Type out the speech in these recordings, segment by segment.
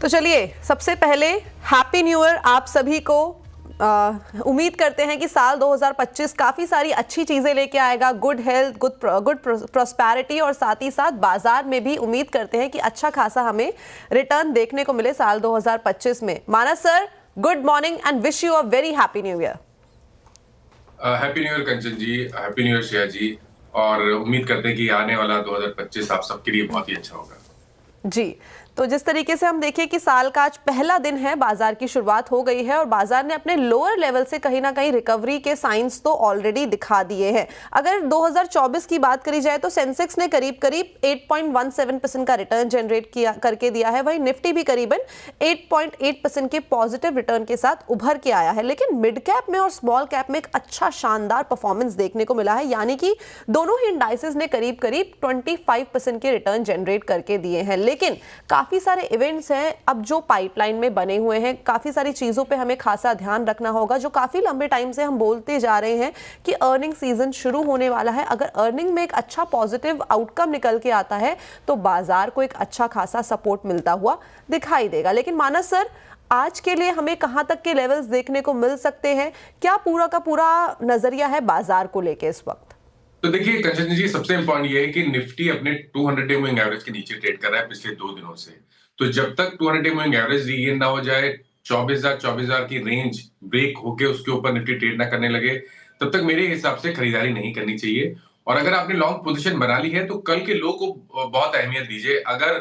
तो चलिए सबसे पहले हैप्पी न्यू ईयर आप सभी को। उम्मीद करते हैं कि साल 2025 काफ़ी सारी अच्छी चीज़ें लेके आएगा, गुड हेल्थ, गुड प्रॉस्पेरिटी, और साथ ही साथ बाजार में भी उम्मीद करते हैं कि अच्छा खासा हमें रिटर्न देखने को मिले साल 2025 में। Manas sir, good morning and wish you a very happy new year. Happy new year Kanchan ji, happy new year Shreya ji, और उम्मीद करते हैं कि आने वाला 2025 आप सबके लिए बहुत ही अच्छा होगा जी। तो जिस तरीके से हम देखें कि साल का आज पहला दिन है, बाजार की शुरुआत हो गई है और बाजार ने अपने लोअर लेवल से कहीं ना कहीं रिकवरी के साइंस तो ऑलरेडी दिखा दिए हैं। अगर 2024 की बात करी जाए तो सेंसेक्स ने करीब 8.17% का रिटर्न जनरेट किया करके दिया है, वहीं निफ्टी भी करीबन 8.8% के पॉजिटिव रिटर्न के साथ उभर के आया है। लेकिन मिड कैप में और स्मॉल कैप में एक अच्छा शानदार परफॉर्मेंस देखने को मिला है, यानी कि दोनों ही इंडाइसेस ने करीब 25% के रिटर्न जनरेट करके दिए हैं। लेकिन काफी सारे इवेंट्स हैं अब जो पाइपलाइन में बने हुए हैं, काफी सारी चीजों पे हमें खासा ध्यान रखना होगा। जो काफी लंबे टाइम से हम बोलते जा रहे हैं कि अर्निंग सीजन शुरू होने वाला है, अगर अर्निंग में एक अच्छा पॉजिटिव आउटकम निकल के आता है तो बाजार को एक अच्छा खासा सपोर्ट मिलता हुआ दिखाई देगा। लेकिन मानस सर, आज के लिए हमें कहां तक के लेवल्स देखने को मिल सकते हैं? क्या पूरा का पूरा नजरिया है बाजार को लेके इस वक्त? तो देखिए कंचन जी, सबसे इंपॉर्टेंट ये है कि निफ्टी अपने 200 डे मूविंग एवरेज के नीचे ट्रेड कर रहा है पिछले 2 दिनों से। तो जब तक 200 डे मूविंग एवरेज रीगेन ना हो जाए, 24,000 की रेंज ब्रेक होके उसके ऊपर निफ्टी ट्रेड ना करने लगे, तब तक मेरे हिसाब से खरीदारी नहीं करनी चाहिए। और अगर आपने लॉन्ग पोजीशन बना ली है तो कल के लो को बहुत अहमियत दीजिए। अगर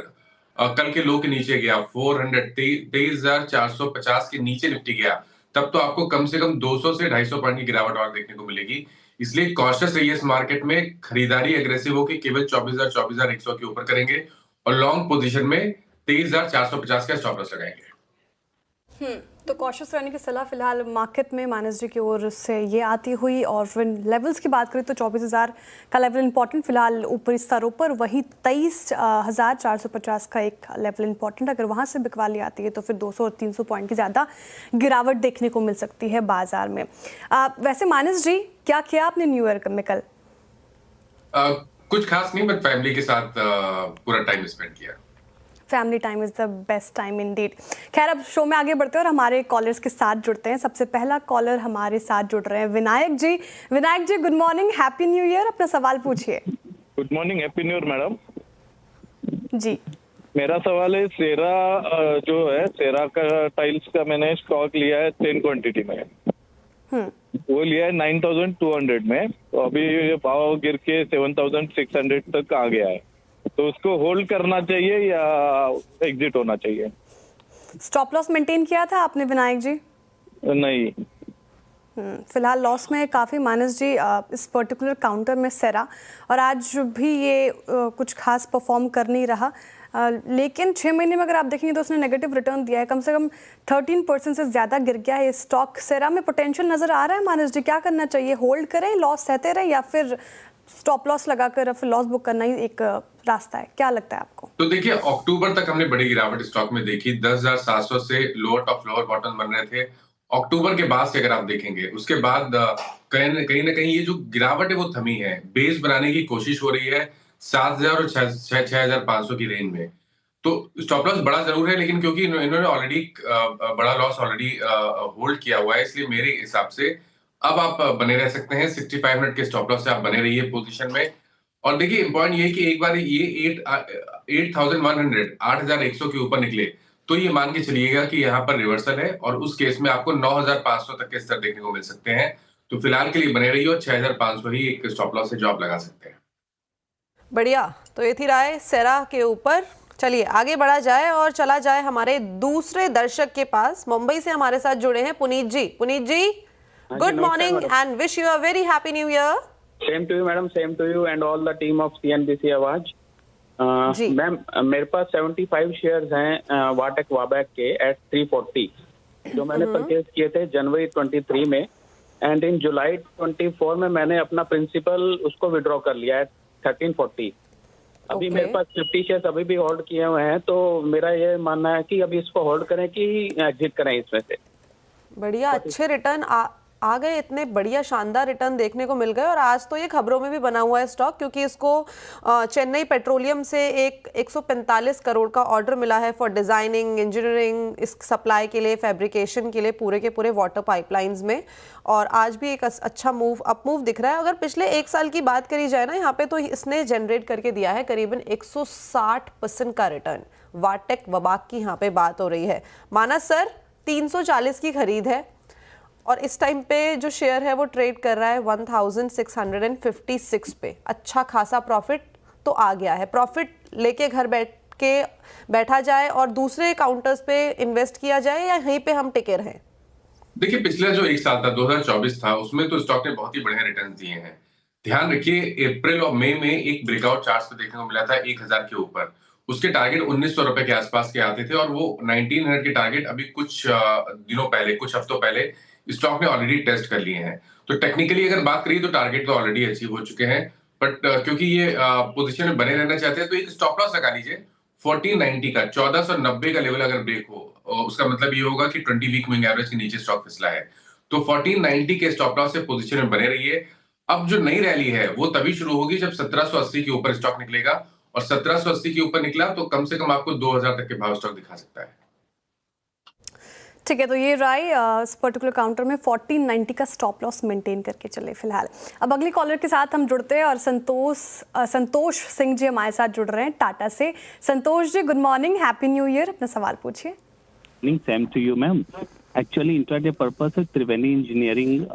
कल के लो के नीचे गया 23,450 के नीचे निफ्टी गया, तब तो आपको कम से कम 200 से 250 पॉइंट की गिरावट और देखने को मिलेगी। इसलिए कॉशियस रहिए इस मार्केट में, खरीदारी एग्रेसिव होकर केवल 24,100 के ऊपर करेंगे और लॉन्ग पोजीशन में 23,450 का स्टॉप लॉस लगाएंगे। तो कॉशियस रहने की सलाह फिलहाल मार्केट में मानस जी की ओर से ये आती हुई। और लेवल्स की बात करें तो 24,000 का लेवल इंपॉर्टेंट फिलहाल ऊपरी स्तरों पर, वही 23,450 का एक लेवल इंपॉर्टेंट। अगर वहाँ से बिकवाली आती है तो फिर 200 और 300 पॉइंट की ज़्यादा गिरावट देखने को मिल सकती है बाजार में। वैसे मानस जी, क्या किया आपने न्यू ईयर में कल? कुछ खास नहीं, बट फैमिली के साथ पूरा टाइम स्पेंड किया। Family time is the best time Indeed. खैर, अब शो में आगे बढ़ते हैं और हमारे कॉलर्स के साथ जुड़ते हैं। सबसे पहला कॉलर हमारे साथ जुड़ रहे हैं Vinayak ji. Vinayak ji, good morning, happy new year. अपना सवाल पूछिए। Good morning, happy new year madam जी। मेरा सवाल है, सेरा जो है, सेरा का टाइल्स का मैंने स्टॉक लिया है 10 क्वांटिटी में। वो लिया है 9,200 में, तो अभी ये भाव गिर के 7,600 तक आ गया है, तो उसको होल्ड करना चाहिए या एग्जिट होना चाहिए? स्टॉप लॉस मेंटेन किया था आपने विनायक जी? नहीं। फिलहाल लॉस में काफ़ी मानस जी इस पर्टिकुलर काउंटर में सेरा, और आज भी ये कुछ खास परफॉर्म कर नहीं रहा। लेकिन 6 महीने में अगर आप देखेंगे तो उसने नेगेटिव रिटर्न दिया है, कम से कम 13% से ज़्यादा गिर गया है स्टॉक। सेरा में पोटेंशियल नज़र आ रहा है मानस जी, क्या करना चाहिए? होल्ड करें, लॉस सहते रहें, या फिर स्टॉप लॉस लगाकर फिर लॉस बुक करना ही एक रास्ता है? क्या लगता है आपको? तो देखिए, अक्टूबर तक हमने बड़ी गिरावट स्टॉक में देखी। 10,700 से लोअर टॉप लोअर बॉटम बन रहे थे। अक्टूबर के बाद से अगर आप देखेंगे, उसके बाद कहीं ना कहीं ये जो गिरावट है वो थमी है। बेस बनाने की कोशिश हो रही है 7,000 और 6,500 की रेंज में। तो स्टॉप लॉस बड़ा जरूर है, लेकिन क्योंकि इन्होंने ऑलरेडी बड़ा लॉस ऑलरेडी होल्ड किया हुआ है, इसलिए मेरे हिसाब से अब आप बने रह सकते हैं। 65 मिनट के स्टॉप लॉस से आप बने रहिए पोजीशन में। और देखिए, इंपॉर्टेंट ये कि एक बार ये 8,100 के ऊपर निकले तो ये मान के चलिएगा कि यहाँ पर रिवर्सल है, और उस केस में आपको 9,500 तक के स्तर देखने को मिल सकते हैं। तो फिलहाल के लिए बने रहिए और 6,500 ही एक स्टॉप लॉस से जो आप लगा सकते हैं। बढ़िया। तो ये थी राय सेरा के ऊपर। चलिए आगे बढ़ा जाए और चला जाए हमारे दूसरे दर्शक के पास। मुंबई से हमारे साथ जुड़े हैं Puneet ji. Puneet ji, good morning and wish you a very happy new year. Same to you madam, same to you and all the team of CNBC Awaaz. Ma'am, मेरे पास 75 शेयर्स हैं वाटेक वाबैक के एट 340, जो मैंने परचेज किए थे जनवरी 23 में, एंड इन जुलाई 24 में मैंने अपना प्रिंसिपल उसको विड्रॉ कर लिया है 1340। अभी मेरे पास 50 शेयर्स अभी भी होल्ड किए हुए हैं, तो मेरा ये मानना है कि अभी इसको होल्ड करें कि एग्जिट करें इसमें से। बढ़िया, अच्छे रिटर्न आ गए, इतने बढ़िया शानदार रिटर्न देखने को मिल गए और आज तो ये खबरों में भी बना हुआ है स्टॉक, क्योंकि इसको चेन्नई पेट्रोलियम से एक 145 करोड़ का ऑर्डर मिला है फॉर डिजाइनिंग, इंजीनियरिंग, इस सप्लाई के लिए, फैब्रिकेशन के लिए, पूरे के पूरे वाटर पाइपलाइंस में। और आज भी एक अच्छा अप मूव दिख रहा है। अगर पिछले एक साल की बात करी जाए ना यहाँ पे, तो इसने जनरेट करके दिया है करीबन 160% का रिटर्न। वाटेक वबाक की यहाँ पे बात हो रही है। मानस सर, 340 की खरीद है और इस टाइम पे जो शेयर है वो ट्रेड कर रहा है 1656 पे। अच्छा खासा प्रॉफिट तो आ गया है। प्रॉफिट लेके घर बैठा जाए और दूसरे काउंटर्स पे इन्वेस्ट किया जाए या यहीं पे हम टिके रहें? देखिए, पिछला जो एक साल था 2024 था, उसमें तो स्टॉक ने बहुत ही बढ़िया रिटर्न दिए हैं। ध्यान रखिए, अप्रैल और मई में एक ब्रेकआउट चार्ट्स पे देखने को मिला था 1000 के ऊपर। उसके टारगेट 1900 रुपए के आसपास के आते थे और वो 1900 के टारगेट अभी कुछ दिनों पहले, कुछ हफ्तों पहले स्टॉक ने ऑलरेडी टेस्ट कर लिए हैं। तो टेक्निकली अगर बात करिए तो टारगेट तो ऑलरेडी अचीव हो चुके हैं, बट क्योंकि ये पोजीशन में बने रहना चाहते हैं तो एक स्टॉप लॉस लगा लीजिए 1490 का। 1490 का लेवल अगर ब्रेक हो, उसका मतलब ये होगा कि 20 वीक मूविंग एवरेज के नीचे स्टॉक फिसला है। तो 1490 के स्टॉप लॉस से पोजीशन में बने रहिए। अब जो नई रैली है वो तभी शुरू होगी जब 1780 के ऊपर स्टॉक निकलेगा, और 1780 के ऊपर निकला तो कम से कम आपको 2000 तक के भाव स्टॉक दिखा सकता है। ठीक है, तो ये राय इस पर्टिकुलर काउंटर में 1490 का स्टॉप लॉस मेंटेन करके चले फिलहाल। अब अगली कॉलर के साथ हम जुड़ते हैं और संतोष सिंह जी हमारे साथ जुड़ रहे हैं टाटा से। Santosh ji, good morning, happy new year. अपना सवाल पूछिए। Same to you ma'am. Actually intraday purpose से त्रिवेणी इंजीनियरिंग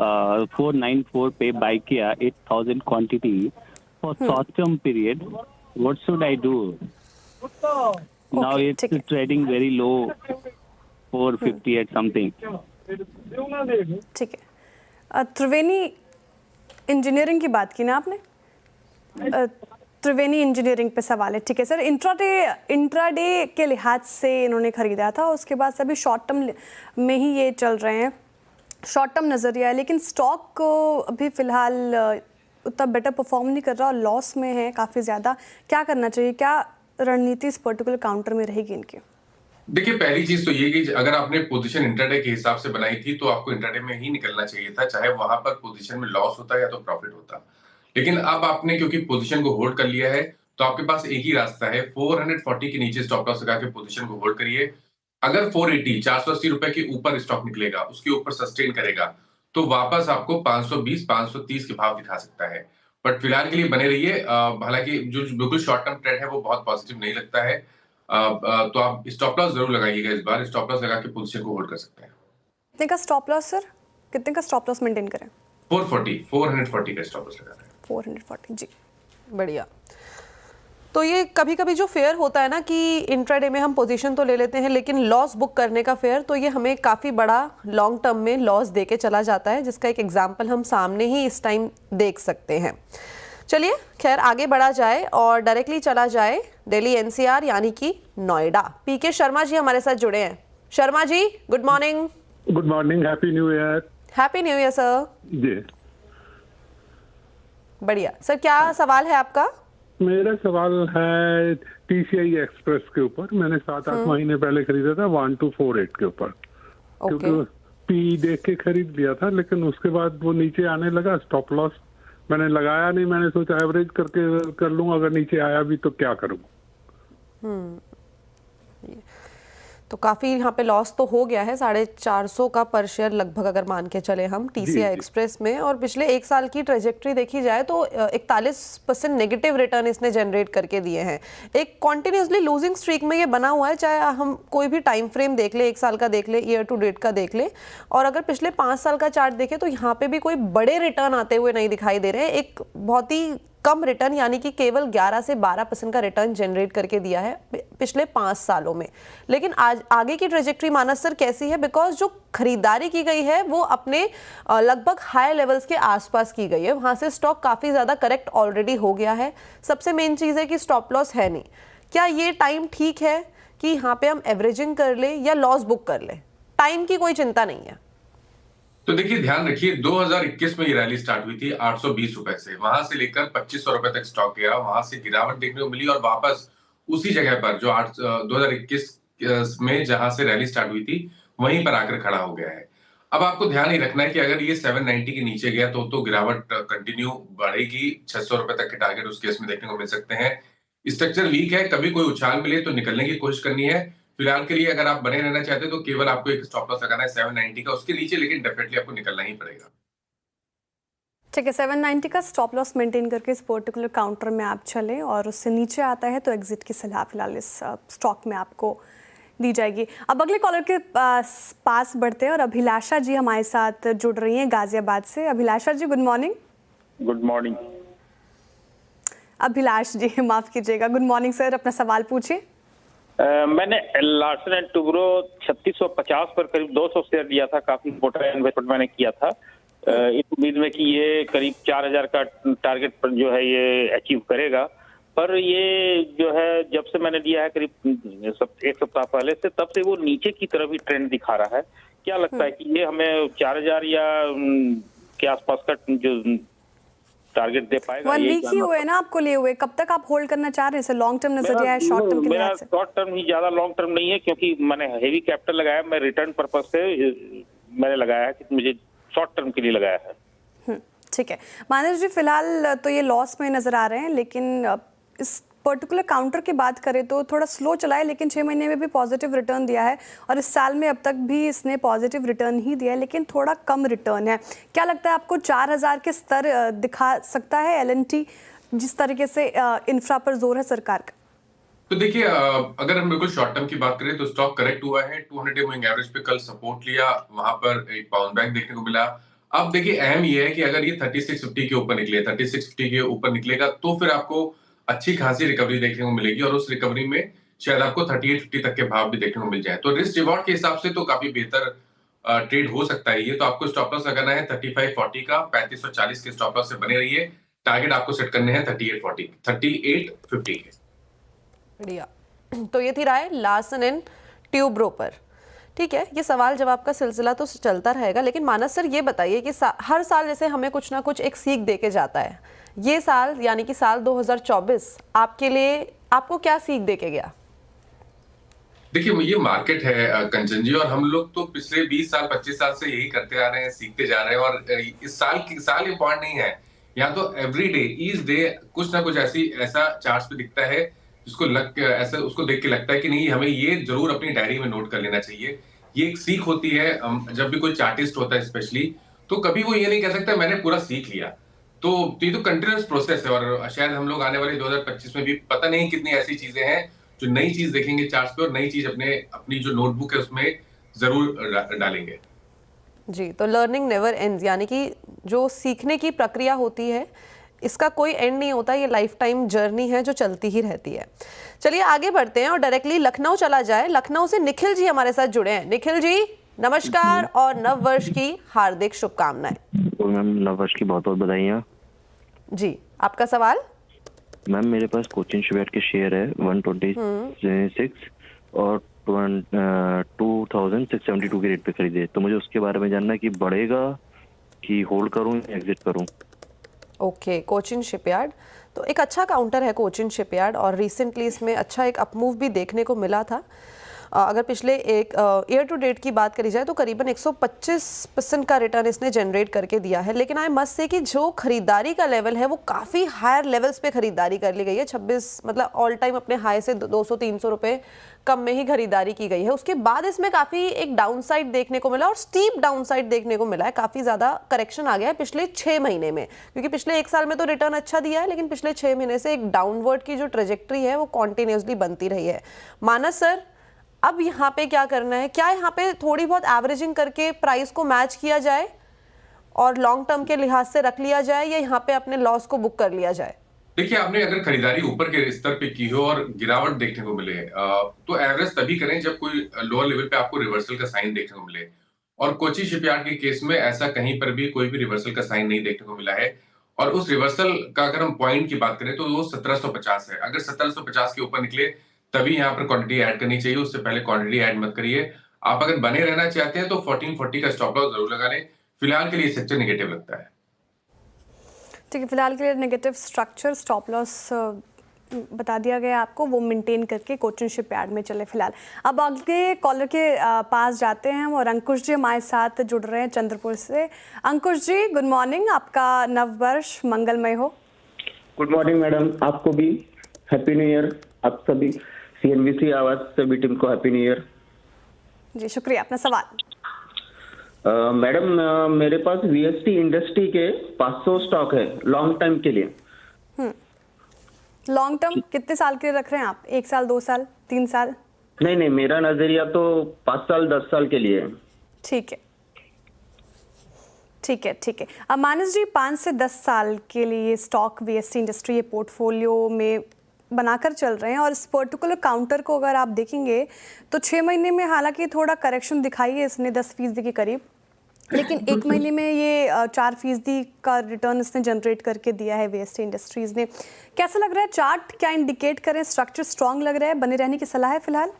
494 पे बाय किया 8000 quantity for short term period. What should I do? Now it's trading very low 458 something. ठीक है, त्रिवेणी इंजीनियरिंग की बात की ना आपने? त्रिवेणी इंजीनियरिंग पे सवाल है। ठीक है सर, इंट्राडे के लिहाज से इन्होंने खरीदा था, उसके बाद से अभी शॉर्ट टर्म में ही ये चल रहे हैं, शॉर्ट टर्म नज़रिया है, लेकिन स्टॉक को अभी फ़िलहाल उतना बेटर परफॉर्म नहीं कर रहा और लॉस में है काफ़ी ज़्यादा। क्या करना चाहिए? क्या रणनीति इस पर्टिकुलर काउंटर में रहेगी इनकी? देखिए, पहली चीज तो ये कि अगर आपने पोजीशन इंट्राडे के हिसाब से बनाई थी तो आपको इंट्राडे में ही निकलना चाहिए था, चाहे वहां पर पोजीशन में लॉस होता या तो प्रॉफिट होता। लेकिन अब आपने क्योंकि पोजीशन को होल्ड कर लिया है तो आपके पास एक ही रास्ता है, 440 के नीचे स्टॉप लॉस लगा के पोजीशन को होल्ड करिए। अगर 480 480 रुपए के ऊपर स्टॉक निकलेगा, उसके ऊपर सस्टेन करेगा, तो वापस आपको 520 530 के भाव दिखा सकता है। बट फिलहाल के लिए बने रहिए। हालांकि जो बिल्कुल शॉर्ट टर्म ट्रेंड है वो बहुत पॉजिटिव नहीं लगता है, तो आप स्टॉप लॉस जरूर लगाइएगा। इस बार स्टॉप लॉस लगा के पोजीशन को होल्ड कर सकते हैं। कितने का स्टॉप लॉस सर? कितने का स्टॉप लॉस मेंटेन करें? 440 का स्टॉप लॉस लगा रहे हैं। 440 जी, बढ़िया। तो ये कभी कभी जो फेयर होता है ना कि इंट्राडे में हम पोजीशन तो ले लेते हैं लेकिन लॉस बुक करने का फेयर, तो ये हमें काफ़ी बड़ा लॉन्ग टर्म में लॉस दे के चला जाता है, जिसका एक एग्जांपल हम सामने ही इस टाइम देख सकते हैं। चलिए खैर आगे बढ़ा जाए और डायरेक्टली चला जाए दिल्ली एनसीआर यानी कि नोएडा। पीके शर्मा जी हमारे साथ जुड़े हैं। Sharma ji, good morning. Good morning, happy new year. Happy new year sir जी। बढ़िया सर, क्या सवाल है आपका? मेरा सवाल है टीसीआई एक्सप्रेस के ऊपर। मैंने 7-8 महीने पहले खरीदा था 1248 के ऊपर, क्योंकि पी देख के खरीद लिया था, लेकिन उसके बाद वो नीचे आने लगा। स्टॉप लॉस मैंने लगाया नहीं, मैंने सोचा एवरेज करके कर लूं, अगर नीचे आया भी तो क्या करूं। तो काफ़ी यहाँ पे लॉस तो हो गया है, 450 का पर शेयर लगभग अगर मान के चले हम टीसीआई एक्सप्रेस में। और पिछले एक साल की ट्रेजेक्ट्री देखी जाए तो 41% नेगेटिव रिटर्न इसने जनरेट करके दिए हैं। एक कॉन्टिन्यूसली लूजिंग स्ट्रीक में ये बना हुआ है, चाहे हम कोई भी टाइम फ्रेम देख ले, 1 साल का देख ले, ईयर टू डेट का देख ले, और अगर पिछले 5 साल का चार्ट देखें तो यहाँ पे भी कोई बड़े रिटर्न आते हुए नहीं दिखाई दे रहे हैं। एक बहुत ही कम रिटर्न यानी कि केवल 11 से 12% का रिटर्न जनरेट करके दिया है पिछले 5 सालों में। लेकिन आज आगे की ट्रेजेक्ट्री मानस सर कैसी है? बिकॉज जो खरीदारी की गई है वो अपने लगभग हाई लेवल्स के आसपास की गई है, वहां से स्टॉक काफी ज्यादा करेक्ट ऑलरेडी हो गया है। सबसे मेन चीज है कि स्टॉप लॉस है नहीं। क्या ये टाइम ठीक है कि यहाँ पे हम एवरेजिंग कर ले या लॉस बुक कर ले? टाइम की कोई चिंता नहीं है। तो देखिए, ध्यान रखिए, 2021 में ये रैली स्टार्ट हुई थी 820 रुपए से, वहां से लेकर 2500 रुपए तक स्टॉक गया, वहां से गिरावट देखने को मिली और वापस उसी जगह पर जो 2021 में जहां से रैली स्टार्ट हुई थी वहीं पर आकर खड़ा हो गया है। अब आपको ध्यान ही रखना है कि अगर ये 790 के नीचे गया तो गिरावट कंटिन्यू बढ़ेगी। 600 रुपए तक के टारगेट उस केस में देखने को मिल सकते हैं। स्ट्रक्चर वीक है, कभी कोई उछाल मिले तो निकलने की कोशिश करनी है। फिलहाल के लिए अगर आप बने रहना चाहते हैं तो केवल आपको एक स्टॉप लॉस लगाना है 790 का, उसके नीचे लेकिन डेफिनेटली आपको निकलना ही पड़ेगा। ठीक है, 790 का स्टॉप लॉस मेंटेन करके इस पर्टिकुलर काउंटर में आप चलें और उससे नीचे आता है तो एग्जिट की सलाह फिलहाल इस स्टॉक में आपको दी जाएगी। अब अगले कॉलर के पास बढ़ते हैं और अभिलाषा जी हमारे साथ जुड़ रही हैं गाजियाबाद से। Abhilasha ji, good morning. Good morning. Abhilash ji, माफ कीजिएगा, गुड मॉर्निंग सर, अपना सवाल पूछिए। मैंने लार्सन एंड टुब्रो 3650 पर करीब 200 शेयर लिया था, काफी मोटा इन्वेस्टमेंट मैंने किया था इस उम्मीद में कि ये करीब 4000 का टारगेट पर जो है ये अचीव करेगा। पर ये जो है जब से मैंने लिया है करीब एक सप्ताह पहले से, तब से वो नीचे की तरफ ही ट्रेंड दिखा रहा है। क्या लगता है कि ये हमें 4000 या के आसपास का जो टारगेट दे पाएगा? 1 वीक ही हुए ना आपको लिए हुए, कब तक आप होल्ड करना चाह रहे हैं? लॉन्ग टर्म नजरिया है, शॉर्ट टर्म के मेरा लिहाज से? शॉर्ट टर्म ही, ज्यादा लॉन्ग टर्म नहीं है, क्योंकि मैंने हेवी कैपिटल लगाया, मैं रिटर्न पर्पज से मैंने लगाया है कि मुझे शॉर्ट टर्म के लिए लगाया है। ठीक है मानस जी, फिलहाल तो ये लॉस में नजर आ रहे हैं, लेकिन इस पर्टिकुलर काउंटर की बात करें तो थोड़ा स्लो चला है, लेकिन 6 महीने में भी पॉजिटिव रिटर्न दिया है और इस साल में अब तक भी इसने पॉजिटिव रिटर्न ही दिया है, लेकिन थोड़ा कम रिटर्न है। क्या लगता है आपको 4000 के स्तर दिखा सकता है एल&टी, जिस तरीके से इंफ्रा पर जोर है सरकार का? तो देखिए, अगर हम बिल्कुल शॉर्ट टर्म की बात करें तो स्टॉक करेक्ट हुआ है। 200 मूविंग एवरेज पे कल सपोर्ट लिया, वहां पर एक बाउंस बैक देखने को मिला। अब देखिए, अहम ये है कि अगर ये 3650 के ऊपर निकले, 3650 के ऊपर निकलेगा तो फिर आपको अच्छी खासी रिकवरी देखने को मिलेगी और उस रिकवरी में शायद आपको 3850 तक के भाव भी देखने को मिल जाए। तो रिस्क रिवॉर्ड के हिसाब से तो काफी बेहतर ट्रेड हो सकता है ये। तो आपको स्टॉप लॉस लगाना है 3540 का, 3540 के स्टॉप लॉस से बने रहिए। टारगेट आपको सेट करने हैं 3850 के। बढ़िया। तो ये थी राय लार्सन एंड ट्यूब्रो पर। ठीक है, ये सवाल जवाब का सिलसिला तो चलता रहेगा, लेकिन मानस सर ये बताइए कि हर साल जैसे हमें कुछ ना कुछ एक सीख दे के जाता है, ये साल यानी कि साल 2024 आपके लिए आपको क्या सीख दे के गया? देखिए, ये मार्केट है कंचन जी, और हम लोग तो पिछले 20 साल 25 साल से यही करते आ रहे हैं, सीखते जा रहे हैं। और इस साल ये पॉइंट नहीं है, यहाँ तो एवरी डे ईच डे कुछ ना कुछ ऐसा चार्ट पे दिखता है ऐसा उसको देख के लगता है कि नहीं, हमें ये जरूर अपनी डायरी में नोट कर लेना चाहिए। ये एक सीख होती है। जब भी कोई चार्टिस्ट होता है स्पेशली, तो कभी वो ये नहीं कह सकता मैंने पूरा सीख लिया। तो ये तो कंटिन्यूअस प्रोसेस है, और शायद हम लोग आने वाले 2025 में भी पता नहीं कितनी ऐसी चीजें हैं जो नई चीज देखेंगे चार्ट पे, और नई चीज अपनी जो नोटबुक है उसमें जरूर डालेंगे। जी, तो लर्निंग नेवर एंड्स, यानी कि जो सीखने की प्रक्रिया होती है इसका कोई एंड नहीं होता, ये लाइफ टाइम जर्नी है जो चलती ही रहती है। चलिए आगे बढ़ते हैं और डायरेक्टली लखनऊ चला जाए। लखनऊ से निखिल जी हमारे साथ जुड़े हैं। निखिल जी नमस्कार और नव वर्ष की हार्दिक शुभकामनाएं। मैम, नव वर्ष की बहुत बहुत बधाइयाँ। जी, आपका सवाल? मैम, मेरे पास कोचिन शिपयार्ड के शेयर है 126 और 2672 के रेट पे खरीदे, तो मुझे उसके बारे में जानना है कि बढ़ेगा कि होल्ड करूं या एग्जिट करूं। ओके, कोचिन शिपयार्ड तो एक अच्छा काउंटर है कोचिन शिपयार्ड, और रिसेंटली इसमें अच्छा एक अपमूव भी देखने को मिला था। अगर पिछले एक ईयर टू डेट की बात करी जाए तो करीबन 125% का रिटर्न इसने जनरेट करके दिया है। लेकिन आई मस्ट से कि जो खरीदारी का लेवल है वो काफ़ी हायर लेवल्स पे खरीदारी कर ली गई है। 26 मतलब ऑल टाइम अपने हाई से 200-300 रुपये कम में ही खरीदारी की गई है। उसके बाद इसमें काफ़ी एक डाउन साइड देखने को मिला और स्टीप डाउन साइड देखने को मिला है। काफ़ी ज़्यादा करेक्शन आ गया है पिछले 6 महीने में, क्योंकि पिछले 1 साल में तो रिटर्न अच्छा दिया है, लेकिन पिछले 6 महीने से एक डाउनवर्ड की जो ट्रेजेक्ट्री है वो कॉन्टिन्यूसली बनती रही है। मानस सर, अब यहाँ पे क्या करना है? क्या यहाँ पे थोड़ी बहुत एवरेजिंग करके प्राइस को मैच किया जाए और लॉन्ग टर्म के लिहाज से रख लिया जाए, या यहाँ पे अपने लॉस को बुक कर लिया जाए? देखिए, आपने अगर खरीदारी ऊपर के स्तर पे की हो और गिरावट देखने को मिले, तो एवरेज तभी करें जब कोई लोअर लेवल पे आपको रिवर्सल का साइन देखने को मिले। और कोची शिपयार्ड के केस में ऐसा कहीं पर भी कोई भी रिवर्सल का साइन नहीं देखने को मिला है। और उस रिवर्सल का अगर हम पॉइंट की बात करें तो वो 1750 है। अगर 1750 के ऊपर निकले तभी यहाँ पर क्वांटिटी ऐड करनी चाहिए, उससे पहले क्वांटिटी ऐड मत करिए। आप अगर बने रहना चाहते हैं तो 1440 का स्टॉप लॉस जरूर लगा लें। फिलहाल के लिए सेक्टर नेगेटिव लगता है। ठीक है, फिलहाल के लिए नेगेटिव स्ट्रक्चर, स्टॉप लॉस बता दिया गया आपको, वो मेंटेन करके कोचिन शिपयार्ड में चले फिलहाल। अब अगले कॉलर के पास जाते हैं और अंकुश जी हमारे साथ जुड़ रहे हैं चंद्रपुर से। अंकुश जी गुड मॉर्निंग, आपका नववर्ष मंगलमय हो। गुड मॉर्निंग मैडम, आपको भी हैप्पी न्यू ईयर। आप सभी CNBC आवाज सभी टीम को हैप्पी न्यू ईयर। जी शुक्रिया। अपना सवाल। मैडम मेरे पास VST इंडस्ट्री के 500 स्टॉक है लॉन्ग टाइम के लिए। लॉन्ग टर्म कितने साल के लिए रख रहे हैं आप? 1 साल, 2 साल, 3 साल? नहीं, मेरा नजरिया तो 5 साल 10 साल के लिए है। ठीक है ठीक है ठीक है। अब मानस जी 5 से 10 साल के लिए स्टॉक VST इंडस्ट्री ये पोर्टफोलियो में बनाकर चल रहे हैं, और इस पर्टिकुलर काउंटर को अगर आप देखेंगे तो 6 महीने में हालांकि थोड़ा करेक्शन दिखाई है इसने 10% के करीब, लेकिन 1 महीने में ये 4% का रिटर्न इसने जनरेट करके दिया है VST इंडस्ट्रीज ने। कैसा लग रहा है चार्ट? क्या इंडिकेट करें? स्ट्रक्चर स्ट्रांग लग रहा है? बने रहने की सलाह है फिलहाल?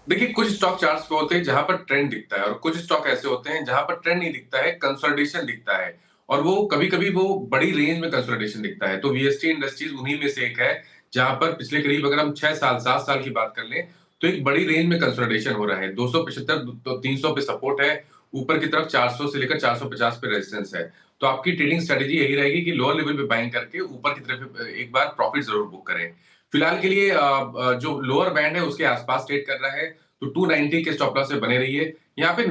देखिए, कुछ स्टॉक चार्ट्स पे होते हैं जहां पर ट्रेंड दिखता है और कुछ स्टॉक ऐसे होते हैं जहां पर ट्रेंड नहीं दिखता है, कंसोलिडेशन दिखता है, और वो कभी-कभी वो बड़ी रेंज में कंसोलिडेशन दिखता है। तो VST इंडस्ट्रीज उन्हीं में से एक है जहां पर पिछले करीब अगर हम 6 साल 7 साल की बात कर लें तो एक बड़ी रेंज में कंसोलिडेशन हो रहा है। 275 तो 300 पे सपोर्ट है, ऊपर की तरफ 400 से लेकर 450 पे रेजिस्टेंस है। तो आपकी ट्रेडिंग स्ट्रेटेजी यही रहेगी कि लोअर लेवल पे बाइंग करके ऊपर की तरफ एक बार प्रॉफिट जरूर बुक करें। फिलहाल के लिए जो लोअर बैंड है उसके आसपास ट्रेड कर रहा है, तो 290 के स्टॉप लॉस से बने रहिए। यहाँ पे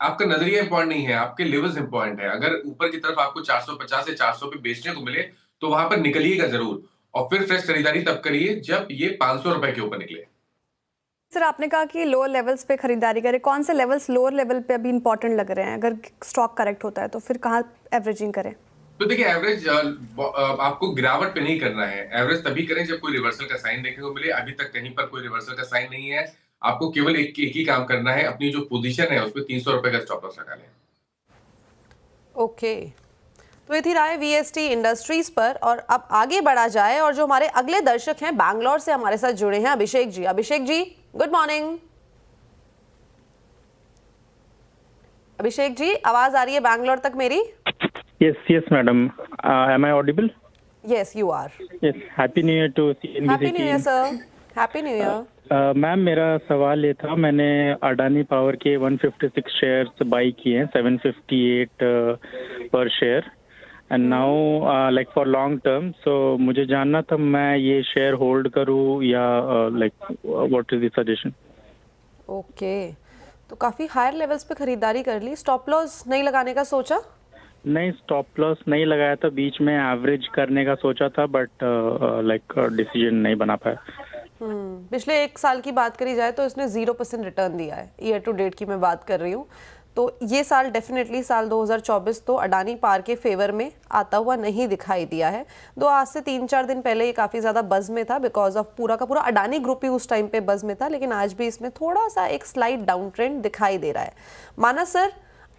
आपका नजरिया इंपॉर्टेंट नहीं है, आपके लेवल्स इंपॉर्टेंट है। अगर ऊपर की तरफ आपको 450 से 400 पे बेचने को मिले तो वहां पर निकलिएगा जरूर, और फिर फ्रेश खरीदारी तब करिए जब ये 500 रुपए के ऊपर निकले। सर आपने कहा कि लोअर लेवल्स पे खरीदारी करें, कौन से लेवल्स लोअर लेवल पे अभी इंपॉर्टेंट लग रहे हैं? अगर स्टॉक करेक्ट होता है तो फिर कहाँ एवरेजिंग करें? तो देखिए, एवरेज आपको गिरावट पे नहीं करना है, एवरेज तभी करें जब कोई रिवर्सल का साइन देखने को मिले। अभी तक कहीं पर कोई रिवर्सल का साइन नहीं है। आपको केवल एक ही काम करना है, अपनी जो पोजीशन है उसपे 300 रुपए का स्टॉप लॉस लगा लें। ओके, तो ये थी राय VST इंडस्ट्रीज पर। और अब आगे बढ़ा जाए, और जो हमारे अगले दर्शक हैं बैंगलोर से हमारे साथ जुड़े हैं अभिषेक जी। Abhishek ji good morning. अभिषेक जी आवाज आ रही है बैंगलोर तक मेरी? Yes, madam. Am I audible? Yes, you are. Yes. Happy New Year to CNBC Happy New Year, sir. Happy New Year. Ma'am मेरा सवाल ये था, मैंने अडानी पावर के 156 शेयर्स बाई किए हैं 758 पर share, and now like for long term. So मुझे जानना था मैं ये शेयर होल्ड करूँ या like what is the suggestion? Okay, तो काफी हायर लेवल्स पे खरीदारी कर ली। स्टॉप लॉस नहीं लगाने का सोचा? नहीं, स्टॉप लॉस नहीं लगाया था, बीच में एवरेज करने का सोचा था, बट लाइक डिसीजन नहीं बना पाया। पिछले 1 साल की बात करी जाए तो इसने 0% रिटर्न दिया है। ईयर टू डेट की मैं बात कर रही हूँ। तो ये साल डेफिनेटली साल 2024 तो अडानी पावर के फेवर में आता हुआ नहीं दिखाई दिया है। आज से 3-4 दिन पहले ये काफ़ी ज़्यादा बज़ में था, बिकॉज ऑफ पूरा का पूरा अडानी ग्रुप ही उस टाइम पे बज़ में था, लेकिन आज भी इसमें थोड़ा सा एक स्लाइड डाउन ट्रेंड दिखाई दे रहा है। मानस सर,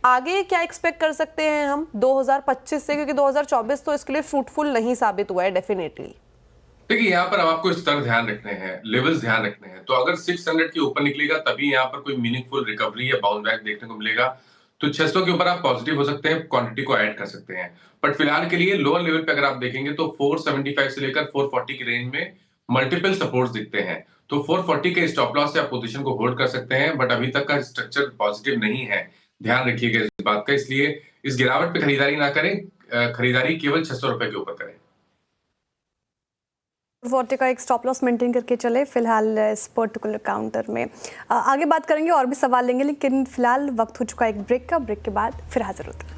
आगे क्या एक्सपेक्ट कर सकते हैं हम 2025 से, क्योंकि 2024 तो इसके लिए फ्रूटफुल नहीं साबित हुआ है डेफिनेटली। देखिए, यहाँ पर आपको स्तर ध्यान रखने हैं, लेवल्स ध्यान रखने हैं। तो अगर 600 के ऊपर निकलेगा तभी यहाँ पर कोई मीनिंगफुल रिकवरी या बाउंस बैक देखने को मिलेगा। तो 600 के ऊपर आप पॉजिटिव हो सकते हैं, क्वांटिटी को ऐड कर सकते हैं। बट फिलहाल के लिए लोअर लेवल पे अगर आप देखेंगे तो 475 से लेकर 440 की रेंज में मल्टीपल सपोर्ट्स दिखते हैं। तो 440 के स्टॉप लॉस से आप पोजीशन को होल्ड कर सकते हैं, बट अभी तक का स्ट्रक्चर पॉजिटिव नहीं है, ध्यान रखिएगा इस बात का। इसलिए इस गिरावट पे खरीदारी ना करें, खरीदारी केवल 600 रुपए के ऊपर करें। 40 का एक स्टॉप लॉस मेंटेन करके चले फिलहाल इस पर्टिकुलर काउंटर में। आगे बात करेंगे और भी सवाल लेंगे, लेकिन फिलहाल वक्त हो चुका है एक ब्रेक का। ब्रेक के बाद फिर हाजिर होते हैं।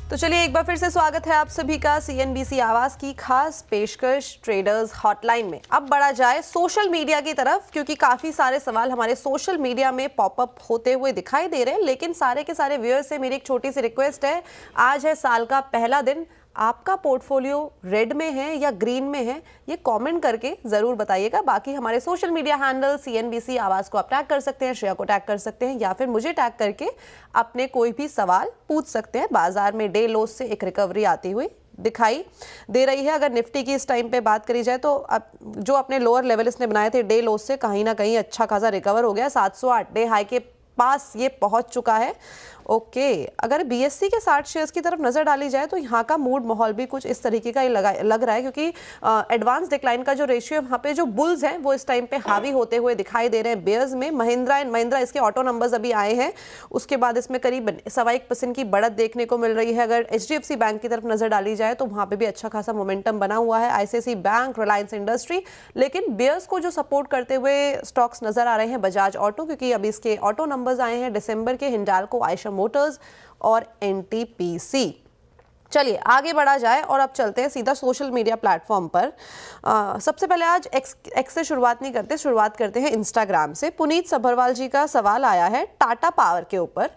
तो चलिए एक बार फिर से स्वागत है आप सभी का CNBC आवाज की खास पेशकश ट्रेडर्स हॉटलाइन में। अब बढ़ा जाए सोशल मीडिया की तरफ, क्योंकि काफी सारे सवाल हमारे सोशल मीडिया में पॉपअप होते हुए दिखाई दे रहे हैं। लेकिन सारे के सारे व्यूअर्स से मेरी एक छोटी सी रिक्वेस्ट है, आज है साल का पहला दिन, आपका पोर्टफोलियो रेड में है या ग्रीन में है, ये कमेंट करके जरूर बताइएगा। बाकी हमारे सोशल मीडिया हैंडल CNBC आवाज को आप टैग कर सकते हैं, श्रेया को टैग कर सकते हैं, या फिर मुझे टैग करके अपने कोई भी सवाल पूछ सकते हैं। बाजार में डे लोस से एक रिकवरी आती हुई दिखाई दे रही है। अगर निफ्टी की इस टाइम पे बात करी जाए तो जो अपने लोअर लेवल इसने बनाए थे डे लोस से कहीं ना कहीं अच्छा खासा रिकवर हो गया। 708 डे हाई के पास ये पहुंच चुका है, ओके, अगर बीएससी के 60 शेयर्स की तरफ नजर डाली जाए तो यहाँ का मूड माहौल भी कुछ इस तरीके का ही लग रहा है, क्योंकि एडवांस डिक्लाइन का जो रेशियो है वहाँ पे जो बुल्स हैं वो इस टाइम पे हावी होते हुए दिखाई दे रहे हैं बेयर्स में। महिंद्रा एंड महिंद्रा, इसके ऑटो नंबर्स अभी आए हैं, उसके बाद इसमें करीब 1.25% की बढ़त देखने को मिल रही है। अगर एचडीएफसी बैंक की तरफ नजर डाली जाए तो वहाँ पे भी अच्छा खासा मोमेंटम बना हुआ है, आईसीआईसीआई बैंक, रिलायंस इंडस्ट्री। लेकिन बेयर्स को जो सपोर्ट करते हुए स्टॉक्स नजर आ रहे हैं बजाज ऑटो, क्योंकि अभी इसके ऑटो नंबर्स आए हैं दिसंबर के, हिंडाल्को, आयशर मोटर्स और एनटीपीसी। चलिए आगे बढ़ा जाए और अब चलते हैं सीधा सोशल मीडिया प्लेटफॉर्म पर। सबसे पहले आज एक्स से शुरुआत नहीं करते, शुरुआत करते हैं इंस्टाग्राम से। पुनीत सभरवाल जी का सवाल आया है टाटा पावर के ऊपर।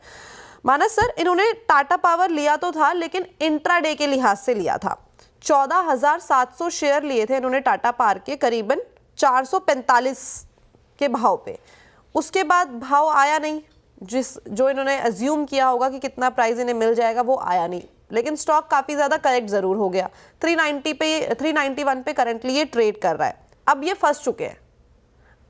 मानस सर, इन्होंने टाटा पावर लिया तो था लेकिन इंट्राडे के लिहाज से लिया था। 14,700 शेयर लिए थे इन्होंने टाटा पावर के, करीबन 445 के भाव पे। उसके बाद भाव आया नहीं, जो इन्होंने अज्यूम किया होगा कि कितना प्राइस इन्हें मिल जाएगा वो आया नहीं, लेकिन स्टॉक काफ़ी ज़्यादा करेक्ट ज़रूर हो गया। 391 पे करंटली ये ट्रेड कर रहा है। अब ये फंस चुके हैं,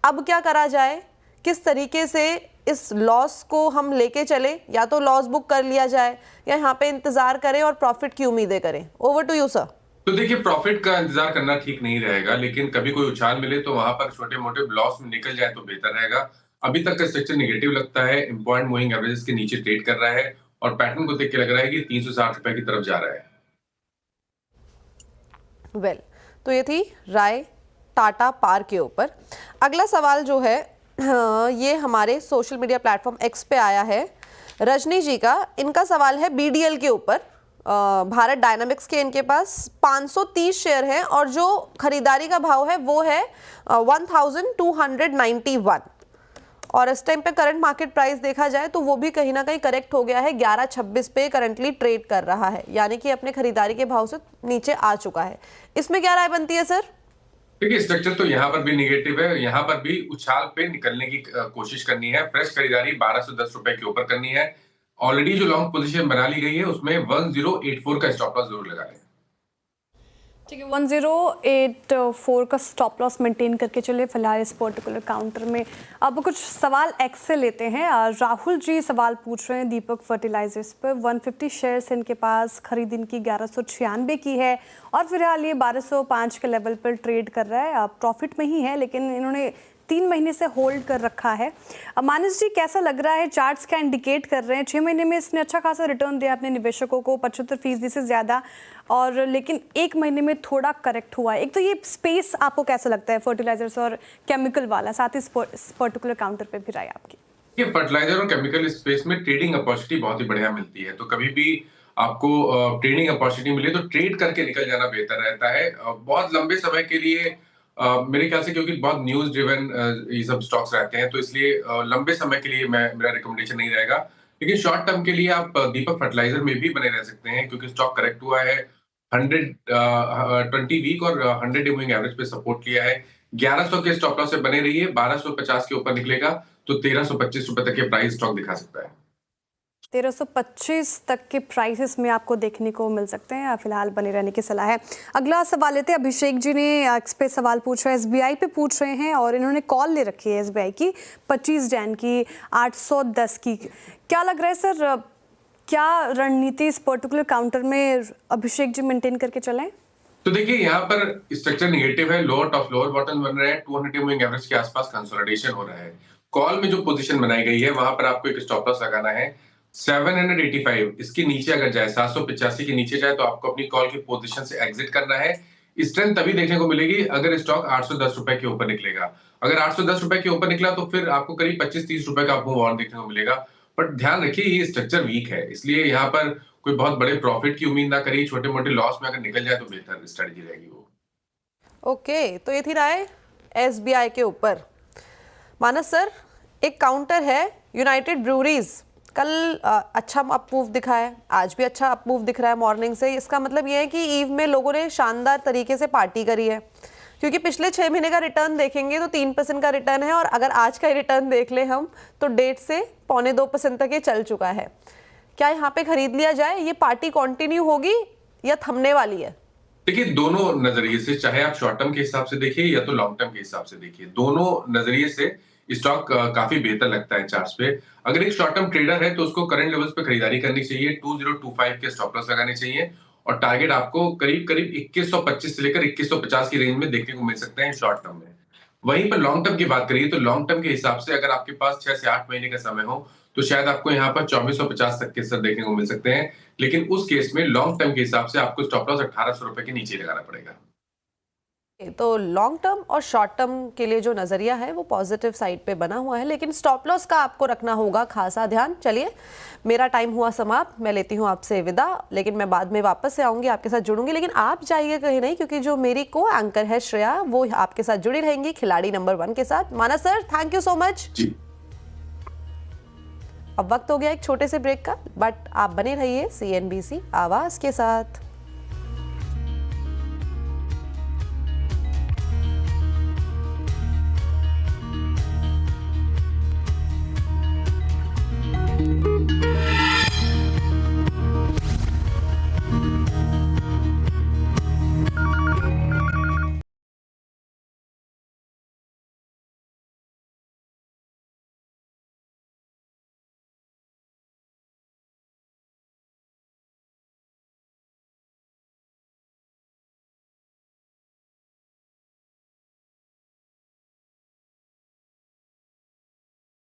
अब क्या करा जाए, किस तरीके से इस लॉस को हम लेके चले? या तो लॉस बुक कर लिया जाए या यहाँ पे इंतजार करें और प्रॉफिट की उम्मीदें करें? Over to you sir. तो देखिए, प्रॉफिट का इंतजार करना ठीक नहीं रहेगा, लेकिन कभी कोई उछाल मिले तो वहां पर छोटे मोटे लॉस में निकल जाए तो बेहतर रहेगा। अभी तक का स्ट्रक्चर नेगेटिव लगता है, इम्पॉर्टेंट मूविंग एवरेजेस के नीचे ट्रेड कर रहा है और पैटर्न को देख के लग रहा है कि 360 रुपए की तरफ जा रहा है। वेल, तो ये थी राय टाटा पावर के ऊपर। अगला सवाल जो है ये हमारे सोशल मीडिया प्लेटफॉर्म एक्स पे आया है रजनी जी का। इनका सवाल है बीडीएल के ऊपर। भारत डायनामिक्स के इनके पास 530 शेयर हैं और जो खरीदारी का भाव है वो है 1291, और इस टाइम पे करंट मार्केट प्राइस देखा जाए तो वो भी कहीं ना कहीं करेक्ट हो गया है, 1126 पे करंटली ट्रेड कर रहा है, यानी कि अपने खरीदारी के भाव से नीचे आ चुका है। इसमें क्या राय बनती है सर? देखिए, स्ट्रक्चर तो यहाँ पर भी निगेटिव है, यहाँ पर भी उछाल पे निकलने की कोशिश करनी है। फ्रेश खरीदारी 1210 रुपए के ऊपर करनी है। ऑलरेडी जो लॉन्ग पोजीशन बना ली गई है उसमें 1084 का स्टॉप लॉस जरूर लगा लें। ठीक है, 1084 का स्टॉप लॉस मेंटेन करके चलिए फिलहाल इस पर्टिकुलर काउंटर में। अब कुछ सवाल एक्स से लेते हैं। राहुल जी सवाल पूछ रहे हैं दीपक फर्टिलाइजर्स पर। 150 शेयर्स इनके पास, खरीद इनकी 1196 की है और फिलहाल ये 1205 के लेवल पर ट्रेड कर रहा है। प्रॉफिट में ही है लेकिन इन्होंने 3 महीने से होल्ड कर रखा है। मानस जी कैसा लग रहा है? चार्ट्स क्या इंडिकेट कर रहे हैं? 6 महीने में इसने अच्छा खासा रिटर्न दिया अपने निवेशकों को, 75% से ज़्यादा, और लेकिन 1 महीने में थोड़ा करेक्ट हुआ है। एक तो ये स्पेस आपको कैसा लगता है फर्टिलाइजर्स और केमिकल वाला, साथ ही इस पर्टिकुलर काउंटर पे भी राय आपकी? ये फर्टिलाइजर और केमिकल स्पेस में ट्रेडिंग अपॉर्चुनिटी बहुत ही बढ़िया मिलती है, तो कभी भी आपको ट्रेडिंग अपॉर्चुनिटी मिले तो ट्रेड करके निकल जाना बेहतर रहता है। बहुत लंबे समय के लिए मेरे ख्याल से, क्योंकि बहुत न्यूज ड्रिवन ये सब स्टॉक्स रहते हैं, तो इसलिए लंबे समय के लिए मेरा रिकमेंडेशन नहीं रहेगा। लेकिन शॉर्ट टर्म के लिए आप दीपक फर्टिलाइजर में भी बने रह सकते हैं, क्योंकि स्टॉक करेक्ट हुआ है। 120 वीक और 100 डे मूविंग एवरेज पे सपोर्ट किया है। 1100 के स्टॉप लॉस से बने रहिए। 1250 के ऊपर निकलेगा तो 1325 रुपए तक के प्राइस स्टॉक दिखा सकता है। 1325 तक के प्राइसेस में आपको देखने को मिल सकते हैं। फिलहाल बने रहने की सलाह है। अगला सवाल लेते हैं। अभिषेक जी ने एक्स पे सवाल पूछ रहे हैं, एसबीआई पे पूछ रहे हैं और इन्होंने कॉल ले रखी है एसबीआई की 25 जैन की 810 की। क्या लग रहा है सर, क्या रणनीति इस पर्टिकुलर काउंटर में अभिषेक जी मेंटेन करके चलें? तो देखिए, यहाँ पर स्ट्रक्चर निगेटिव है, लोअर टॉप लोअर बॉटम बन रहे हैं, 200 मूविंग एवरेज के आसपास कंसोलिडेशन हो रहा है। कॉल में जो पोजीशन बनाई गई है वहां पर आपको एक स्टॉप लॉस लगाना है 785। इसके नीचे अगर जाए, 785 के नीचे जाए, तो आपको अपनी कॉल की पोजीशन से एग्जिट करना है। स्ट्रेंथ तभी देखने को मिलेगी अगर स्टॉक 810 रुपए के ऊपर निकलेगा। अगर 810 रुपए के ऊपर निकला तो फिर आपको करीब 25-30 रुपए का मूव और देखने को मिलेगा। बट ध्यान रखिए, ये स्ट्रक्चर वीक है, इसलिए यहाँ पर कोई बहुत बड़े प्रॉफिट की उम्मीद ना करिए। छोटे मोटे लॉस में अगर निकल जाए तो बेहतर स्ट्रेटजी रहेगी वो। ओके, तो ये थी राय एसबीआई के ऊपर। मानस सर, एक काउंटर है यूनाइटेड ब्रूरीज। कल अच्छा अपमूव दिखा है, आज भी अच्छा अपमूव दिख रहा है मॉर्निंग से। इसका मतलब ये है कि ईव में लोगों ने शानदार तरीके से पार्टी करी है, क्योंकि पिछले 6 महीने का रिटर्न देखेंगे तो 3% का रिटर्न है, और अगर आज का रिटर्न देख ले हम तो 1.5 से 1.25% तक ये चल चुका है। क्या यहाँ पे खरीद लिया जाए? ये पार्टी कंटिन्यू होगी या थमने वाली है? देखिए, दोनों नजरिए से, चाहे आप शॉर्ट टर्म के हिसाब से देखिए या तो लॉन्ग टर्म के हिसाब से देखिए, दोनों नजरिए से स्टॉक काफी बेहतर लगता है चार्ट्स पे। अगर एक शॉर्ट टर्म ट्रेडर है तो उसको करंट लेवल्स पे खरीदारी करनी चाहिए, 2025 के स्टॉप लॉस लगाने चाहिए और टारगेट आपको करीब करीब 2125 से लेकर 2150 की रेंज में देखने को मिल सकते हैं शॉर्ट टर्म में। वहीं पर लॉन्ग टर्म की बात करिए तो लॉन्ग टर्म के हिसाब से अगर आपके पास 6 से 8 महीने का समय हो तो शायद आपको यहाँ पर 2450 तक के स्तर देखने को मिल सकते हैं, लेकिन उस केस में लॉन्ग टर्म के हिसाब से आपको स्टॉप लॉस 1800 रुपए के नीचे लगाना पड़ेगा। तो लॉन्ग टर्म और शॉर्ट टर्म के लिए जो नजरिया है वो पॉजिटिव साइड पे बना हुआ है, लेकिन स्टॉप लॉस का आपको रखना होगा खासा ध्यान। चलिए, मेरा टाइम हुआ समाप्त, मैं लेती हूँ आपसे विदा, लेकिन मैं बाद में वापस से आऊंगी, आपके साथ जुड़ूंगी, लेकिन आप जाइए कहीं नहीं, क्योंकि जो मेरी को एंकर है श्रेया वो आपके साथ जुड़ी रहेंगी खिलाड़ी नंबर 1 के साथ। Manas sir, thank you so much. अब वक्त हो गया एक छोटे से ब्रेक का, बट आप बने रहिए CNBC आवाज के साथ।